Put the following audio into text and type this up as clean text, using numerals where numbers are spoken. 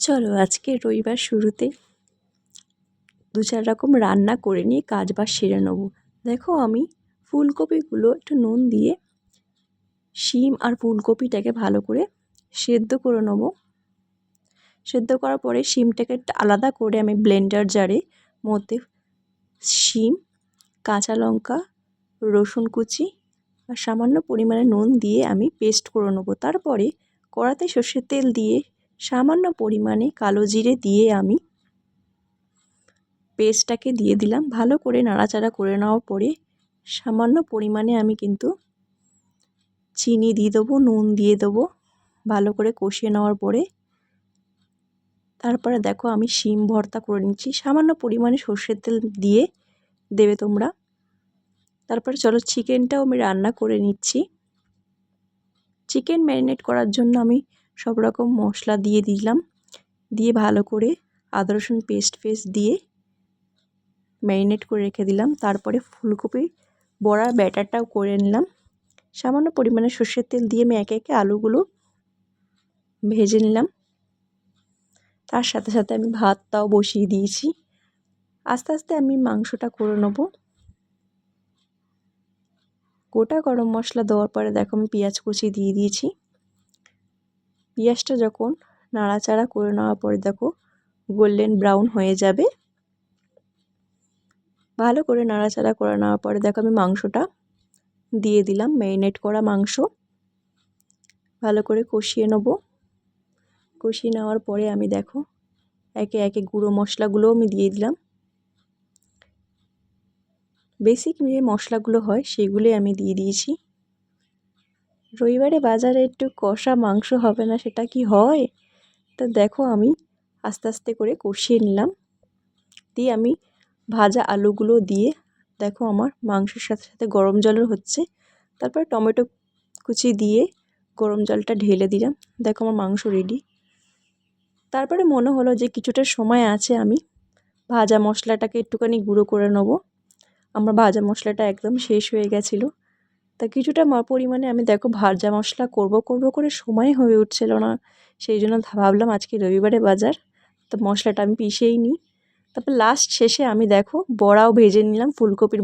চলো আজকে রবিবার শুরুতে 2-4 রকম রান্না করে নিয়ে কাজবাজ সেরে নেব। দেখো আমি ফুলকপিগুলো একটু নুন দিয়ে শিম আর ফুলকপিটাকে ভালো করে সেদ্ধ করে নেব। সেদ্ধ করার পরে শিমটাকে আলাদা করে আমি ব্লেন্ডার জারে মধ্যে শিম, কাঁচা লঙ্কা, রসুন কুচি আর সামান্য পরিমাণে নুন দিয়ে আমি পেস্ট করে নেব। তারপরে কড়াতে সর্ষের তেল দিয়ে সামান্য পরিমাণে কালো জিরে দিয়ে আমি পেস্টটাকে দিয়ে দিলাম। ভালো করে নাড়াচাড়া করে নেওয়ার পরে সামান্য পরিমাণে আমি কিন্তু চিনি দিয়ে দেবো, নুন দিয়ে দেবো। ভালো করে কষিয়ে নেওয়ার পরে তারপরে দেখো আমি শিম ভর্তা করে নিচ্ছি। সামান্য পরিমাণে সর্ষের তেল দিয়ে দেবে তোমরা। তারপরে চলো চিকেনটাও আমি রান্না করে নিচ্ছি। চিকেন ম্যারিনেট করার জন্য আমি সব রকম মশলা দিয়ে দিলাম, দিয়ে ভালো করে আদা রসুন পেস্ট দিয়ে ম্যারিনেট করে রেখে দিলাম। তারপরে ফুলকপির বড়া ব্যাটারটাও করে নিলাম। সামান্য পরিমাণে সর্ষের তেল দিয়ে আমি একে একে আলুগুলো ভেজে নিলাম। তার সাথে সাথে আমি ভাতটাও বসিয়ে দিয়েছি। আস্তে আস্তে আমি মাংসটা করে নেব। গোটা গরম মশলা দেওয়ার পরে দেখো আমি পেঁয়াজ কুচি দিয়ে দিয়েছি। পেঁয়াজটা যখন নাড়াচাড়া করে নেওয়ার পরে দেখো গোল্ডেন ব্রাউন হয়ে যাবে। ভালো করে নাড়াচাড়া করে নেওয়ার পরে দেখো আমি মাংসটা দিয়ে দিলাম, ম্যারিনেট করা মাংস। ভালো করে কষিয়ে নেব। কষিয়ে নেওয়ার পরে আমি দেখো একে একে গুঁড়ো মশলাগুলোও আমি দিয়ে দিলাম। বেসিক যে মশলাগুলো হয় সেগুলোই আমি দিয়ে দিয়েছি। রবিবারে বাজারে একটু কষা মাংস হবে না সেটা কি হয়? তো দেখো আমি আস্তে আস্তে করে কষিয়ে নিলাম। দিয়ে আমি ভাজা আলুগুলো দিয়ে দেখো আমার মাংসের সাথে সাথে গরম জলও হচ্ছে। তারপরে টমেটো কুচি দিয়ে গরম জলটা ঢেলে দিলাম। দেখো আমার মাংস রেডি। তারপরে মনে হলো যে কিছুটা সময় আছে, আমি ভাজা মশলাটাকে একটুখানি গুঁড়ো করে নেব। আমার ভাজা মশলাটা একদম শেষ হয়ে গেছিলো। তা কিছুটা পরিমাণে আমি দেখো ভাজা মশলা করব করে সময় হয়ে উঠছিল না। সেই জন্য ভাবলাম আজকে রবিবারে বাজার, তো মশলাটা আমি পিষেই নিই। তারপর লাস্ট শেষে আমি দেখো বড়াও ভেজে নিলাম ফুলকপির